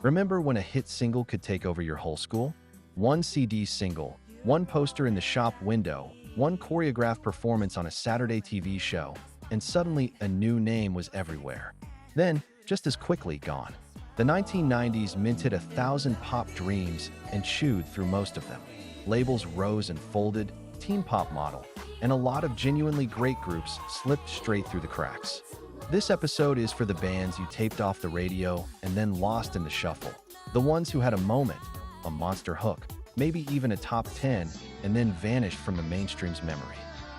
Remember when a hit single could take over your whole school? One CD single, one poster in the shop window, one choreographed performance on a Saturday TV show, and suddenly a new name was everywhere. Then, just as quickly gone. The 1990s minted 1,000 pop dreams and chewed through most of them. Labels rose and folded, teen pop model, and a lot of genuinely great groups slipped straight through the cracks. This episode is for the bands you taped off the radio and then lost in the shuffle. The ones who had a moment, a monster hook, maybe even a top 10, and then vanished from the mainstream's memory.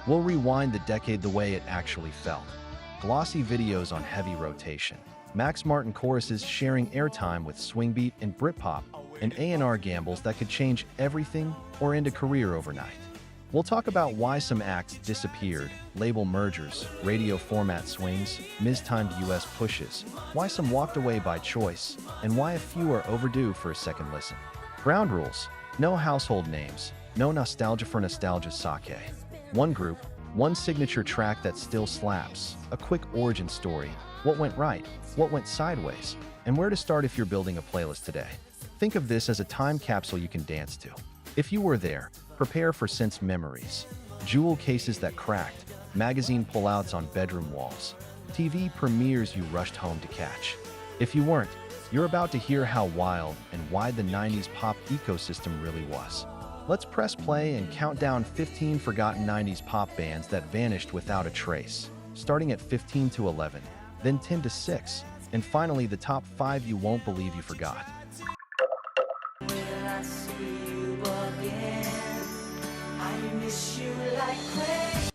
We'll rewind the decade the way it actually felt. Glossy videos on heavy rotation, Max Martin choruses sharing airtime with swing beat and Britpop, and A&R gambles that could change everything or end a career overnight. We'll talk about why some acts disappeared, label mergers, radio format swings, mistimed US pushes, why some walked away by choice, and why a few are overdue for a second listen. Ground rules: no household names, no nostalgia for nostalgia's sake. One group, one signature track that still slaps, a quick origin story, what went right, what went sideways, and where to start if you're building a playlist today. Think of this as a time capsule you can dance to. If you were there, prepare for synth memories, jewel cases that cracked, magazine pullouts on bedroom walls, TV premieres you rushed home to catch. If you weren't, you're about to hear how wild and wide the 90s pop ecosystem really was. Let's press play and count down 15 forgotten 90s pop bands that vanished without a trace, starting at 15 to 11, then 10 to 6, and finally the top 5 you won't believe you forgot.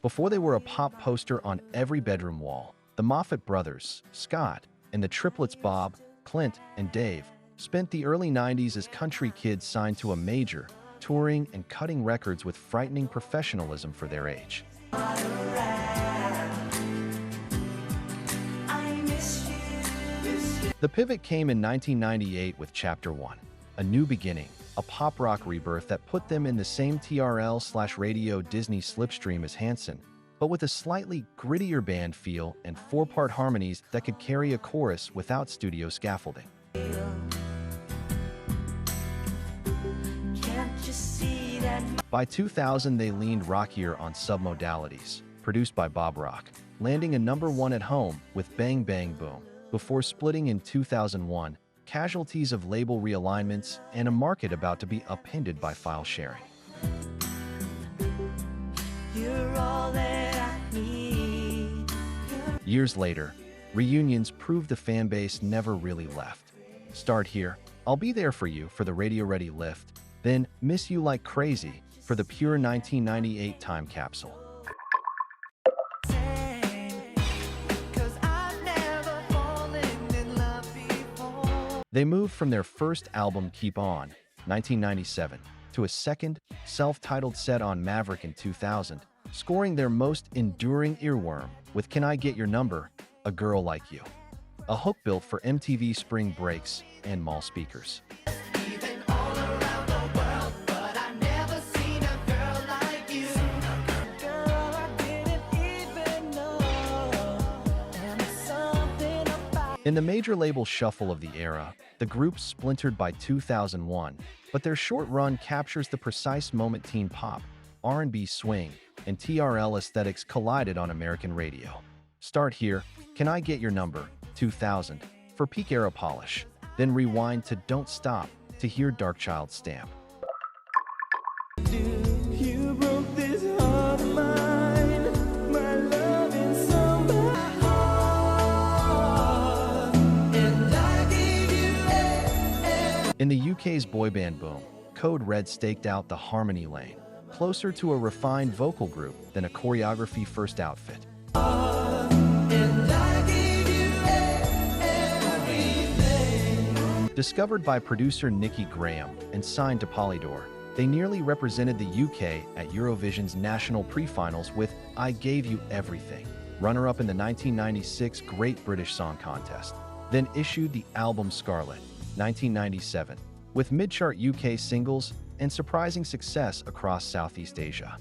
Before they were a pop poster on every bedroom wall, the Moffatt brothers, Scott, and the triplets Bob, Clint, and Dave spent the early 90s as country kids signed to a major, touring and cutting records with frightening professionalism for their age. The pivot came in 1998 with Chapter 1, a new beginning, a pop rock rebirth that put them in the same TRL/radio Disney slipstream as Hanson, but with a slightly grittier band feel and four-part harmonies that could carry a chorus without studio scaffolding. By 2000, they leaned rockier on submodalities, produced by Bob Rock, landing a #1 at home with Bang Bang Boom, before splitting in 2001, casualties of label realignments and a market about to be upended by file sharing. You're all that I need. Years later, reunions proved the fan base never really left. Start Here, I'll Be There For You for the radio-ready lift, then Miss You Like Crazy for the pure 1998 time capsule. They moved from their first album Keep On, 1997, to a second, self-titled set on Maverick in 2000, scoring their most enduring earworm with Can I Get Your Number, A Girl Like You, a hook built for MTV spring breaks and mall speakers. In the major label shuffle of the era, the group splintered by 2001, but their short run captures the precise moment teen pop, R&B swing, and TRL aesthetics collided on American radio. Start Here, Can I Get Your Number, 2000, for peak era polish, then rewind to Don't Stop to hear Darkchild stamp. You broke this heart of mine, my love in somebody. In the UK's boy band boom, Code Red staked out the harmony lane, closer to a refined vocal group than a choreography-first outfit. Discovered by producer Nicky Graham and signed to Polydor, they nearly represented the UK at Eurovision's national pre-finals with I Gave You Everything, runner-up in the 1996 Great British Song Contest, then issued the album Scarlet, 1997, with mid-chart UK singles and surprising success across Southeast Asia.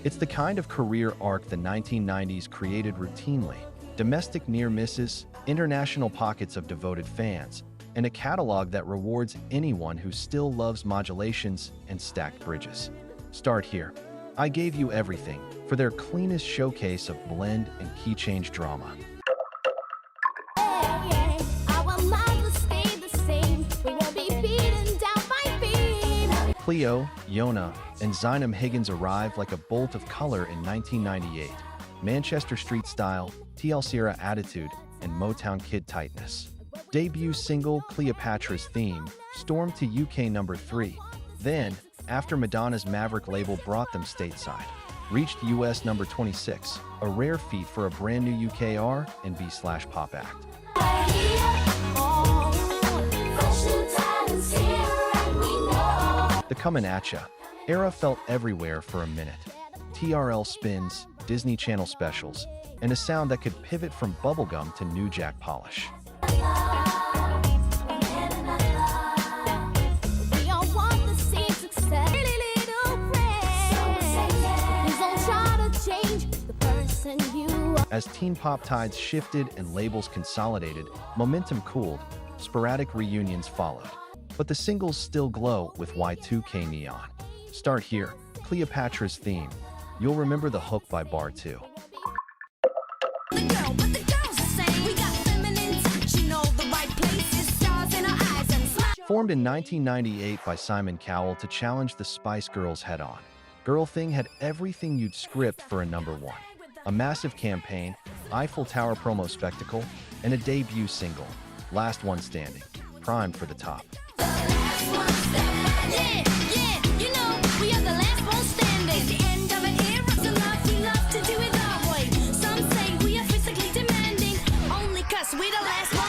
It's the kind of career arc the 1990s created routinely: domestic near misses, international pockets of devoted fans, and a catalog that rewards anyone who still loves modulations and stacked bridges. Start here. I Gave You Everything for their cleanest showcase of blend and key change drama. Cleo, Yona, and Zynem Higgins arrived like a bolt of color in 1998. Manchester Street style, TLC-era attitude, and Motown Kid tightness. Debut single Cleopatra's Theme stormed to UK number 3. Then, after Madonna's Maverick label brought them stateside, reached US number 26, a rare feat for a brand new UK R&B/pop act. The Comin' Atcha era felt everywhere for a minute. TRL spins, Disney Channel specials, and a sound that could pivot from bubblegum to new jack polish. As teen pop tides shifted and labels consolidated, momentum cooled, sporadic reunions followed. But the singles still glow with Y2K neon. Start here, Cleopatra's Theme. You'll remember the hook by Bar 2. Formed in 1998 by Simon Cowell to challenge the Spice Girls head-on, Girl Thing had everything you'd script for a number one. A massive campaign, Eiffel Tower promo spectacle, and a debut single, Last One Standing, primed for the top.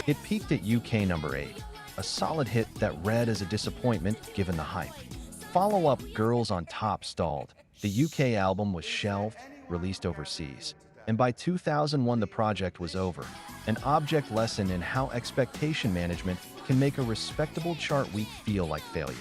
It peaked at UK number 8, a solid hit that read as a disappointment given the hype. Follow-up Girls on Top stalled. The UK album was shelved, released overseas, and by 2001 the project was over. An object lesson in how expectation management can make a respectable chart week feel like failure.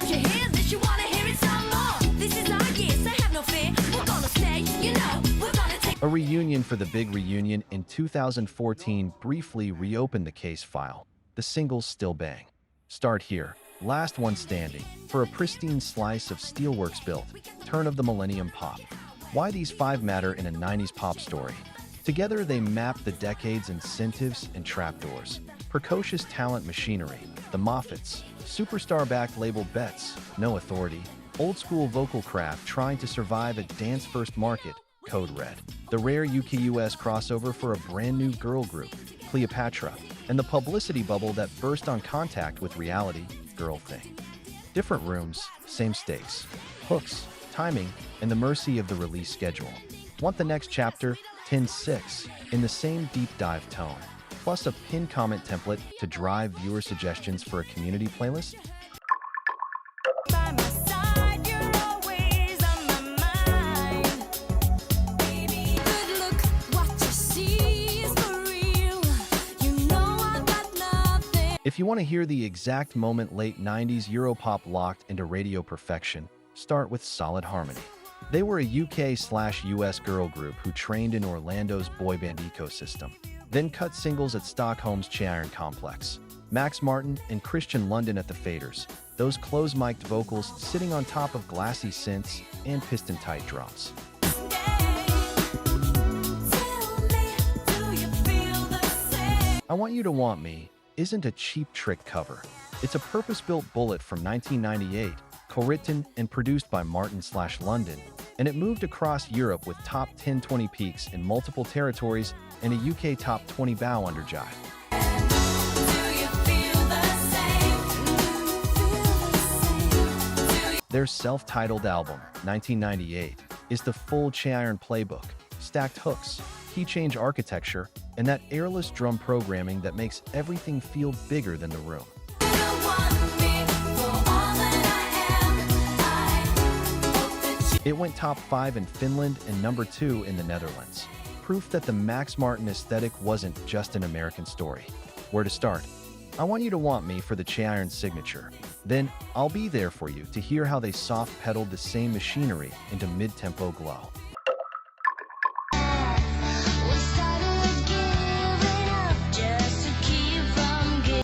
You hear this, you wanna hear it some more. This is our year, so have no fear. We're gonna stay, you know, we're gonna take... A reunion for the big reunion in 2014 briefly reopened the case file. The singles still bang. Start here, Last One Standing, for a pristine slice of steelworks built, turn of the millennium pop. Why these five matter in a 90s pop story. Together they map the decade's incentives and trapdoors. Precocious talent machinery, the Moffatts, superstar-backed label bets, no authority, old-school vocal craft trying to survive a dance-first market, Code Red. The rare UK-US crossover for a brand-new girl group, Cleopatra, and the publicity bubble that burst on contact with reality, Girl Thing. Different rooms, same stakes. Hooks, timing, and the mercy of the release schedule. Want the next chapter? 10-6, in the same deep dive tone, plus a pinned comment template to drive viewer suggestions for a community playlist? If you want to hear the exact moment late 90s Europop locked into radio perfection, start with Solid Harmony. They were a UK/US girl group who trained in Orlando's boy band ecosystem, then cut singles at Stockholm's Cheiron Complex. Max Martin and Christian London at the Faders, those close-mic'd vocals sitting on top of glassy synths and piston-tight drums. I Want You to Want Me isn't a cheap trick cover. It's a purpose-built bullet from 1998, co-written and produced by Martin/London, and it moved across Europe with top 10-20 peaks in multiple territories and a UK top 20 bow under jive. Their self-titled album, 1998, is the full Cheiron playbook, stacked hooks, key change architecture, and that airless drum programming that makes everything feel bigger than the room. It went top 5 in Finland and number 2 in the Netherlands. Proof that the Max Martin aesthetic wasn't just an American story. Where to start? I want you to want me for the Cheiron signature. Then, I'll be there for you to hear how they soft-pedaled the same machinery into mid-tempo glow.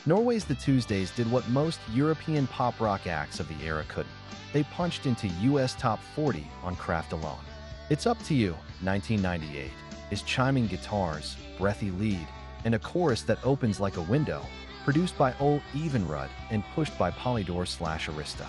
Norway's The Tuesdays did what most European pop rock acts of the era couldn't. They punched into US Top 40 on Craft alone. It's Up to You, 1998, is chiming guitars, breathy lead, and a chorus that opens like a window, produced by Ole Evenrud and pushed by Polydor/Arista.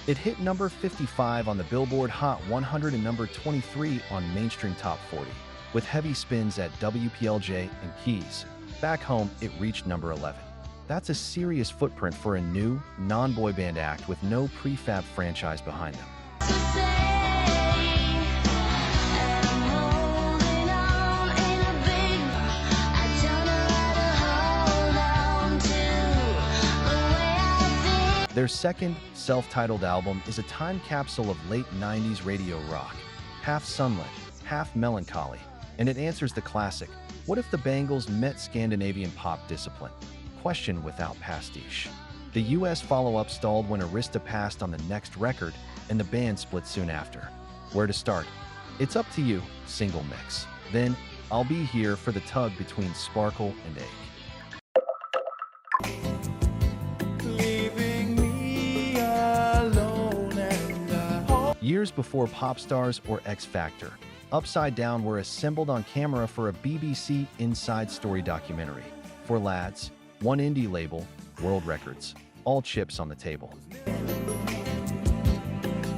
It hit number 55 on the Billboard Hot 100 and number 23 on Mainstream Top 40, with heavy spins at WPLJ and Keys. Back home, it reached number 11. That's a serious footprint for a new, non-boy band act with no prefab franchise behind them. Their second, self-titled album is a time capsule of late 90s radio rock, half sunlit, half melancholy, and it answers the classic, what if the Bangles met Scandinavian pop discipline? Question without pastiche. The US follow-up stalled when Arista passed on the next record, and the band split soon after. Where to start? It's Up to You, single mix. Then, I'll Be Here for the tug between Sparkle and Ache. Years before Pop Stars or X Factor, Upside Down were assembled on camera for a BBC Inside Story documentary. For lads, one indie label, World Records, all chips on the table.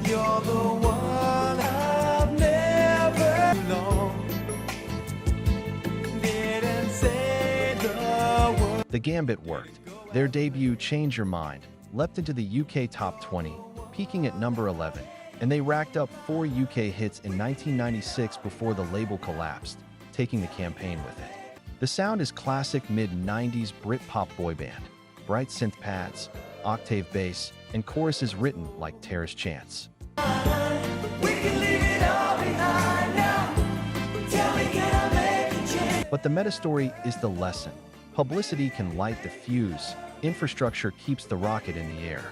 You're the one I've never known. Didn't say the word. The Gambit worked. Their debut, Change Your Mind, leapt into the UK Top 20, peaking at number 11. And they racked up 4 UK hits in 1996 before the label collapsed, taking the campaign with it. The sound is classic mid-90s Britpop boy band, bright synth pads, octave bass, and choruses written like Terrace chants. But the meta-story is the lesson. Publicity can light the fuse, infrastructure keeps the rocket in the air.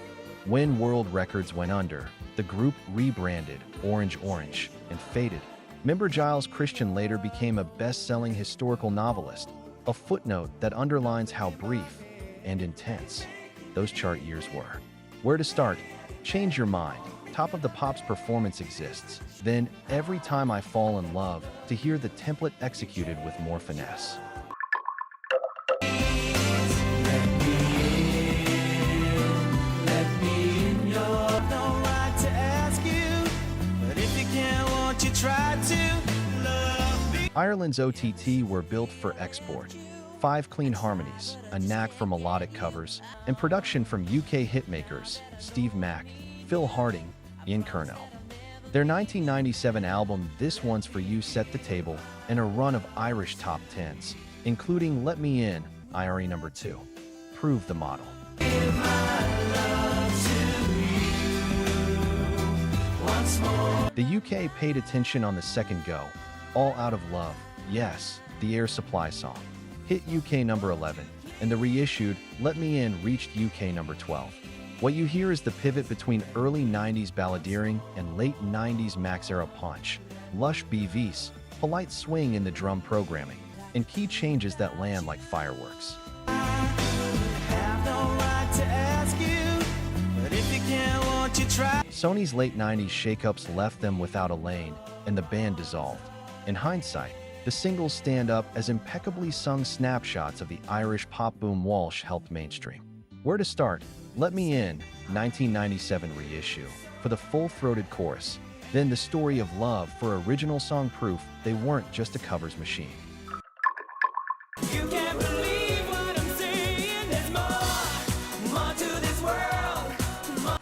When World Records went under, the group rebranded Orange Orange and faded. Member Giles Christian later became a best-selling historical novelist, a footnote that underlines how brief and intense those chart years were. Where to start? Change Your Mind. Top of the Pops performance exists. Then, Every Time I Fall in Love, to hear the template executed with more finesse. Ireland's OTT were built for export. 5 clean harmonies, a knack for melodic covers, and production from UK hitmakers Steve Mac, Phil Harding, Ian Curnow. Their 1997 album This One's For You set the table and a run of Irish top 10s, including Let Me In, IRE number 2. Prove the model. The UK paid attention on the second go, All Out of Love, Yes, the Air Supply song, hit UK number 11, and the reissued Let Me In reached UK number 12. What you hear is the pivot between early 90s balladeering and late 90s Max-era punch, lush BVs, polite swing in the drum programming, and key changes that land like fireworks. Sony's late 90s shakeups left them without a lane, and the band dissolved. In hindsight, the singles stand up as impeccably sung snapshots of the Irish pop boom Walsh helped mainstream. Where to start? Let Me In, 1997 reissue, for the full-throated chorus. Then The Story of Love for original song proof they weren't just a covers machine. You can't believe what I'm saying, there's more to this world.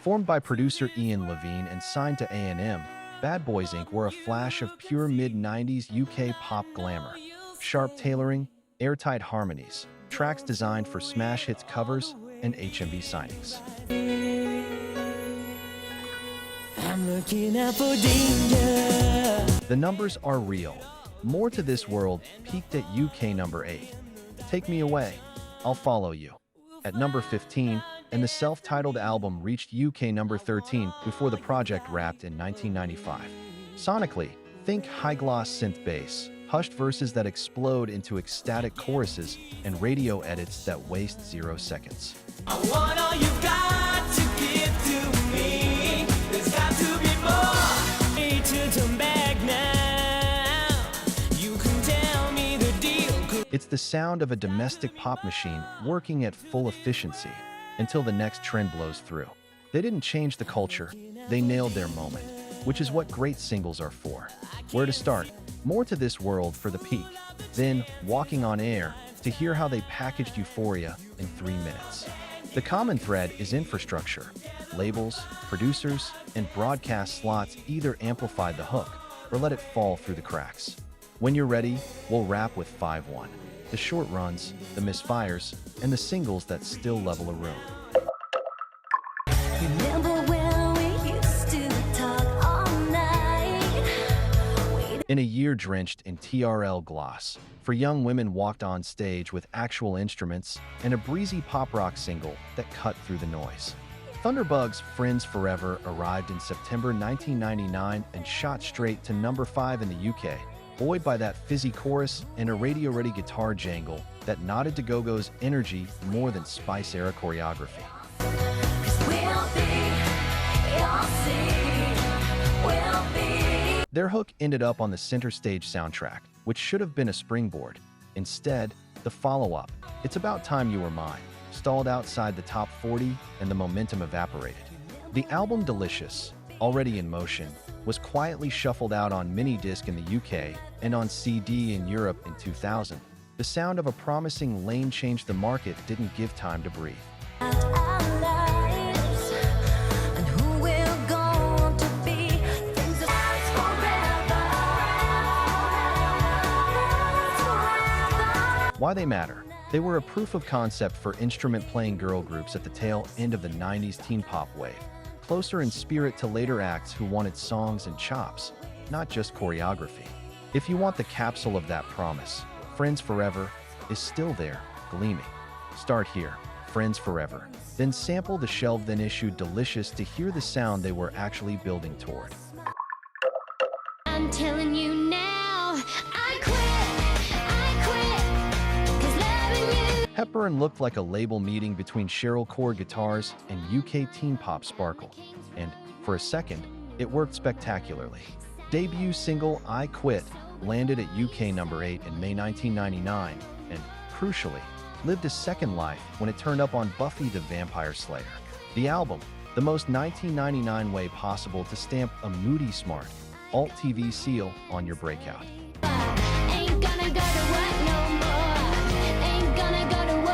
Formed by producer Ian Levine and signed to A&M, Bad Boys Inc. were a flash of pure mid-90s UK pop glamour. Sharp tailoring, airtight harmonies, tracks designed for smash hits covers, and HMV signings. I'm looking out for danger. The numbers are real. More to This World peaked at UK number 8. Take Me Away, I'll Follow You at number 15, and the self-titled album reached UK number 13 before the project wrapped in 1995. Sonically, think high-gloss synth bass, hushed verses that explode into ecstatic choruses, and radio edits that waste 0 seconds. I want all you've got to give to me. There's got to be more. Need to turn back now. You can tell me the deal. It's the sound of a domestic pop machine working at full efficiency until the next trend blows through. They didn't change the culture, they nailed their moment, which is what great singles are for. Where to start? More to This World for the peak, then Walking on Air to hear how they packaged euphoria in 3 minutes. The common thread is infrastructure. Labels, producers, and broadcast slots either amplified the hook or let it fall through the cracks. When you're ready, we'll wrap with 5-1. The short runs, the misfires, and the singles that still level a room. In a year drenched in TRL gloss, for young women walked on stage with actual instruments and a breezy pop rock single that cut through the noise. Thunderbugs' Friends Forever arrived in September 1999 and shot straight to number 5 in the UK, buoyed by that fizzy chorus and a radio-ready guitar jangle that nodded to Go-Go's energy more than Spice-era choreography. Their hook ended up on the center stage soundtrack, which should have been a springboard. Instead, the follow-up, It's About Time You Were Mine, stalled outside the top 40 and the momentum evaporated. The album Delicious, already in motion, was quietly shuffled out on mini-disc in the UK and on CD in Europe in 2000. The sound of a promising lane change the market didn't give time to breathe. Why they matter? They were a proof of concept for instrument-playing girl groups at the tail end of the 90s teen pop wave, closer in spirit to later acts who wanted songs and chops, not just choreography. If you want the capsule of that promise, Friends Forever is still there, gleaming. Start here, Friends Forever, then sample the shelved then issued Delicious to hear the sound they were actually building toward. I'm telling you now, I quit. Hepburn looked like a label meeting between Cheryl Core guitars and UK teen pop sparkle, and, for a second, it worked spectacularly. Debut single I Quit landed at UK number 8 in May 1999, and, crucially, lived a second life when it turned up on Buffy the Vampire Slayer. The album, the most 1999 way possible to stamp a moody smart, alt-TV seal on your breakout. Ain't gonna go to work no more. Ain't gonna go to work.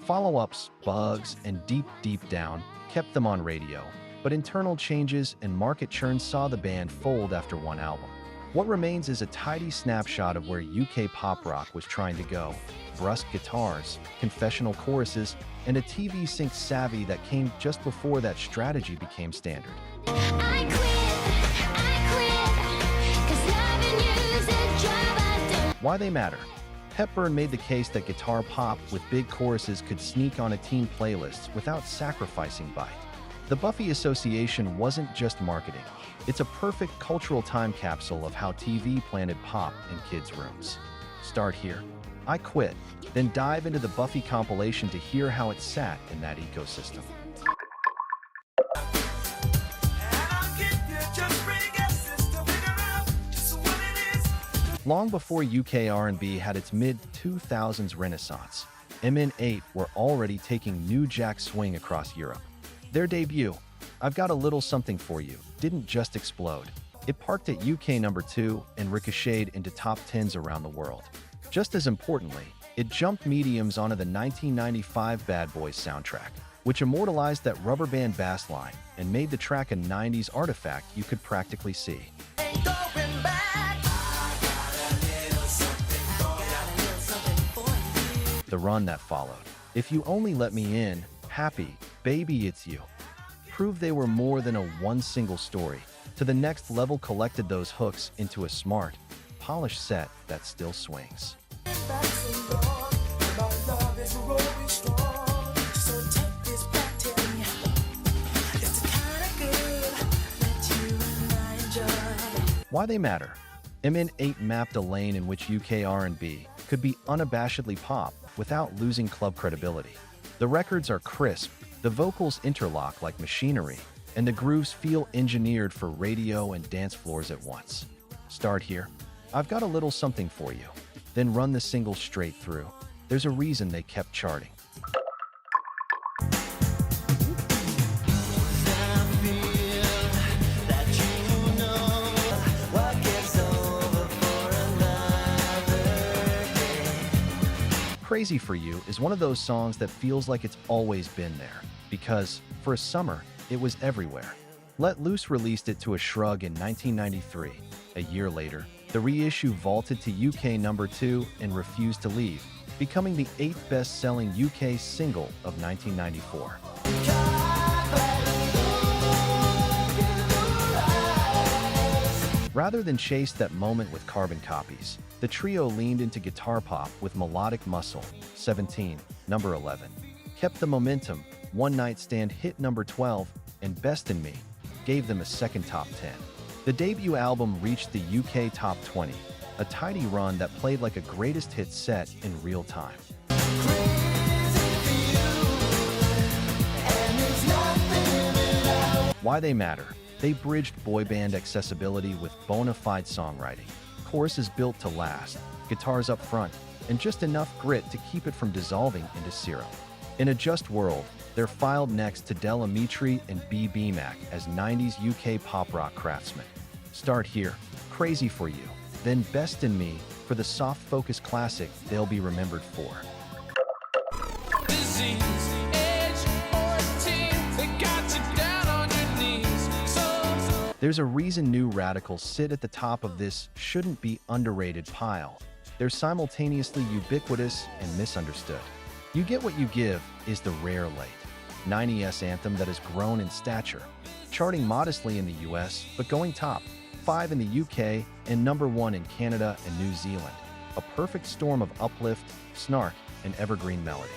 Follow-ups, Bugs, and Deep Deep Down kept them on radio, but internal changes and market churn saw the band fold after one album. What remains is a tidy snapshot of where UK pop rock was trying to go: brusque guitars, confessional choruses, and a TV sync savvy that came just before that strategy became standard. I quit, 'cause loving you's a job I don't. Why they matter? Hepburn made the case that guitar pop with big choruses could sneak on a teen playlist without sacrificing bite. The Buffy association wasn't just marketing. It's a perfect cultural time capsule of how TV planted pop in kids' rooms. Start here, I Quit, then dive into the Buffy compilation to hear how it sat in that ecosystem. Long before UK R&B had its mid-2000s renaissance, MN8 were already taking new jack swing across Europe. Their debut, I've Got a Little Something For You, didn't just explode. It parked at UK number 2 and ricocheted into top 10s around the world. Just as importantly, it jumped mediums onto the 1995 Bad Boys soundtrack, which immortalized that rubber band bass line and made the track a 90s artifact you could practically see. The run that followed, If You Only Let Me In, Happy, Baby It's You, proved they were more than a one single story. To the next level collected those hooks into a smart, polished set that still swings. Why They Matter. Min8 mapped a lane in which UK R&B could be unabashedly pop without losing club credibility. The records are crisp, the vocals interlock like machinery, and the grooves feel engineered for radio and dance floors at once. Start here. I've got a little something for you. Then run the single straight through. There's a reason they kept charting. Crazy for You is one of those songs that feels like it's always been there, because, for a summer, it was everywhere. Let Loose released it to a shrug in 1993. A year later, the reissue vaulted to UK number 2 and refused to leave, becoming the 8th best-selling UK single of 1994. Rather than chase that moment with carbon copies, the trio leaned into guitar pop with Melodic Muscle, 17, number 11, kept the momentum, One Night Stand hit number 12, and Best in Me gave them a second top 10. The debut album reached the UK top 20, a tidy run that played like a greatest hits set in real time. Why They Matter. They bridged boy band accessibility with bona fide songwriting. Choruses built to last, guitars up front, and just enough grit to keep it from dissolving into syrup. In a Just World, they're filed next to Del Amitri and B.B. Mac as 90s UK pop rock craftsmen. Start here, Crazy for You, then Best in Me for the soft focus classic they'll be remembered for. There's a reason New Radicals sit at the top of this shouldn't be underrated pile. They're simultaneously ubiquitous and misunderstood. You Get What You Give is the rare late 90s anthem that has grown in stature, charting modestly in the US, but going top 5 in the UK and number 1 in Canada and New Zealand. A perfect storm of uplift, snark, and evergreen melody.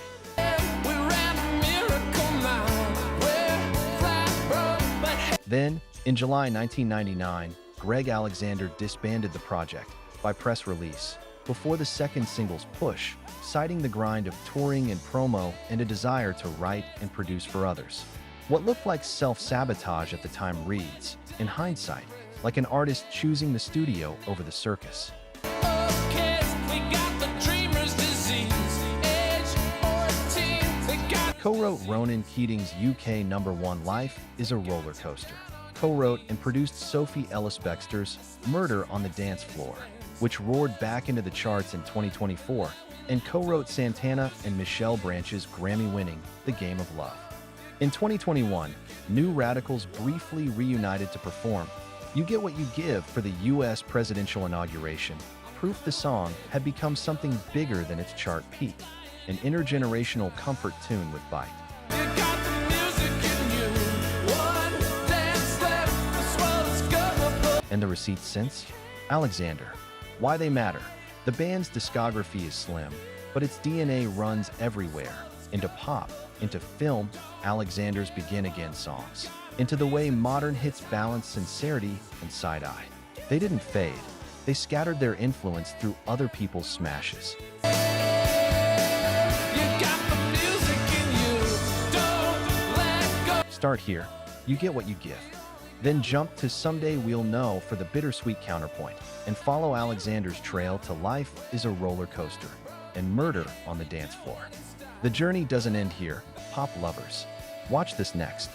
Then, in July 1999, Greg Alexander disbanded the project by press release before the second single's push, citing the grind of touring and promo and a desire to write and produce for others. What looked like self-sabotage at the time reads, in hindsight, like an artist choosing the studio over the circus. Co-wrote Ronan Keating's UK number 1 Life is a roller coaster. Co-wrote and produced Sophie Ellis-Bextor's Murder on the Dance Floor, which roared back into the charts in 2024, and co-wrote Santana and Michelle Branch's Grammy-winning The Game of Love. In 2021, New Radicals briefly reunited to perform You Get What You Give for the US presidential inauguration, proof the song had become something bigger than its chart peak, an intergenerational comfort tune with bite. And the receipts since? Alexander. Why They Matter. The band's discography is slim, but its DNA runs everywhere. Into pop, into film, Alexander's Begin Again songs, into the way modern hits balance sincerity and side-eye. They didn't fade. They scattered their influence through other people's smashes. Start here. You Get What You Give. Then jump to Someday We'll Know for the bittersweet counterpoint, and follow Alexander's trail to Life is a Roller Coaster and Murder on the Dance Floor. The journey doesn't end here, pop lovers. Watch this next.